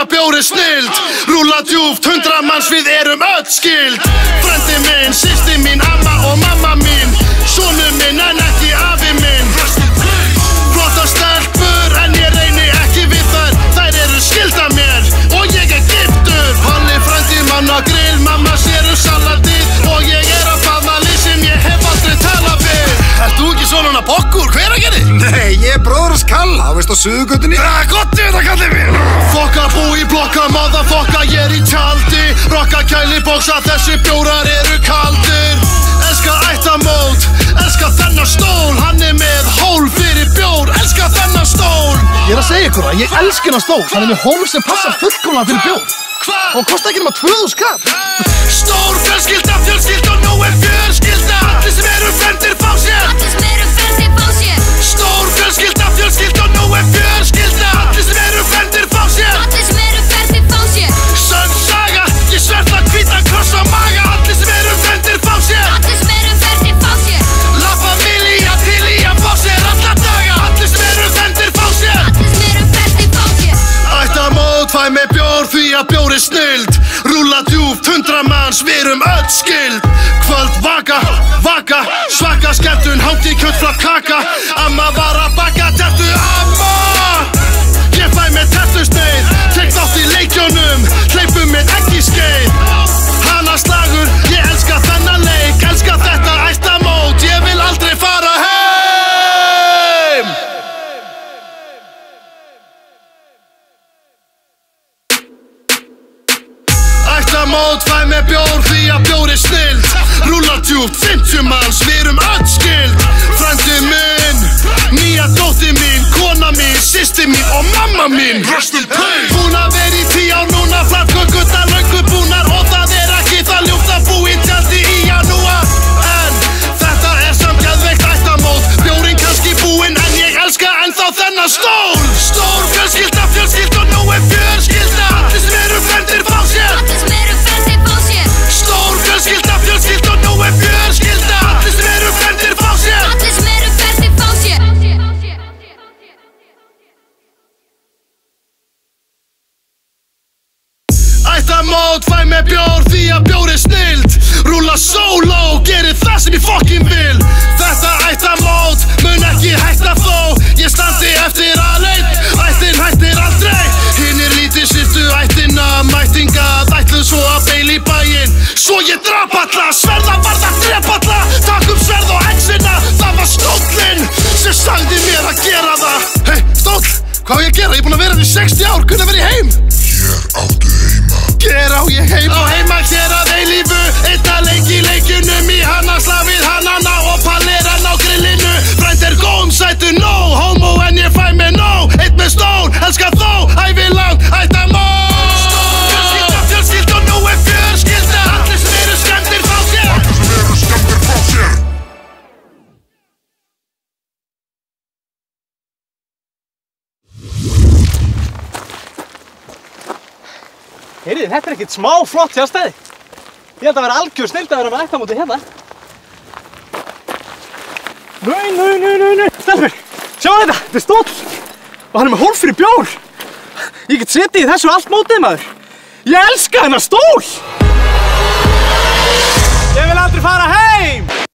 að bjóri snild. Rúlla djúpt, 100 manns, við erum öll skild. Frendi minn, systir mín, amma og mamma mín. Sonur minn en ekki afi minn. Flotta stelpur en ég reyni ekki við þær. Þær eru skilda mér og ég er giftur. Halli frendi, manna grill, mamma sér salatið. Og ég að faðma lið sem ég hef aldrei talað við. Ert þú ekki svona bokkur, Hveragerði? Nei, ég bróður hans Kalla, veist á Suðurgötunni. Gott við þetta kallið mér. Fokka bú í blokka, motherfokka, ég er í tjaldi. Rokka kæli bóksa, þessi bjórar eru kaldir. Elska ættamót, elska þennan stól. Hann er með hól fyrir bjór, elska þennan stól. Ég að segja ykkur það, ég elska hennar stól. Hann er með hól sem passar fullkomlega fyrir bjór. Og kosta ekki nema 2000 skall. Stór fjölskylda og nú er fjölskylda. Allir sem eru frendir fá sér. Stór fjölskylda og nú er fjölskylda. Allir sem eru frendir fá sér. Sönn saga, ég sverta hvítan kross á maga. Allir sem eru frendir fá sér. La familia til í að fá sér alla daga. Allir sem eru frendir fá sér. Ættamót, fæ með bjór því að bjór er snild. Rúlla djúpt, 100 manns, við erum öll skild. Kvöld vaka, svaka skemmtun, hátíð kjötflapp kaka. Amma var að baka tertu, amma. Ég fæ með tertusneið, tek þátt í leikjónum, hleypum með ekki skeið. Hana slagur, ég elska þennan leik, elska þetta ættamót, ég vil aldrei fara heim. Ættamót, fæ með bjór því að bjór er snild. Rúlla djúpt, 50 manns, við erum öll skild. Frendi minn, nýja dóttir mín, kona mín, systir mín og mamma mín. Búin að vera í 10 ár núna, flatkökurnar löngu búnar. Og það er ekki það ljúft að bú í tjaldi í janúar. En þetta er samt geðveikt ættamót. Bjórinn kannski búinn en ég elska ennþá þennan stól. Stór fjölskylda og nú er fjölskylda. Allir sem eru frendir fá sér. Stór fjölskylda og nú er fjölskylda. Allir sem eru frendir fá sér. Ættamót, fæ með bjór því að bjór er snild. Rúlla sóló, gerir það sem ég fokkin vil. Þetta ættamót mun ekki hætta þó. Ég standi eftir aleinn, ættin hættir aldrei. Hinnir lítið sýrtu ættina, mætingað ætluð svo að beila í bæinn. Svo ég drap alla, sverða varð að drepa alla. Takk sverð og exina, það var stóllinn sem sagði mér að gera það. Hei, stóll, hvað á ég að gera? Ég er búinn að vera hérna í 60 ár, hvernig verð ég heim? Hér áttu heima. Hér á ég heima. Á heima hér að eilífu. Einna leik í leikjunum, í hana slafið hannana og palleran á grillinu. Frænd er góðum sætu, no homo en ég fæ með no. Eitt með stól, elska þó, ævi langt, ættamót. Fjölskylda og nú er fjölskylda. Allir sem eru skemmtir fá sér. Heyrðu, þetta er ekkert smá flott hjá stæði. Ég held að vera algjör snild að vera með ættamóti hérna. Nei. Stelpur, sjá þetta er stóll. Og hann er með hól fyrir bjór. Ég get setið í þessu allt mótið, maður. Ég elska þennan stól. Ég vil aldrei fara heim.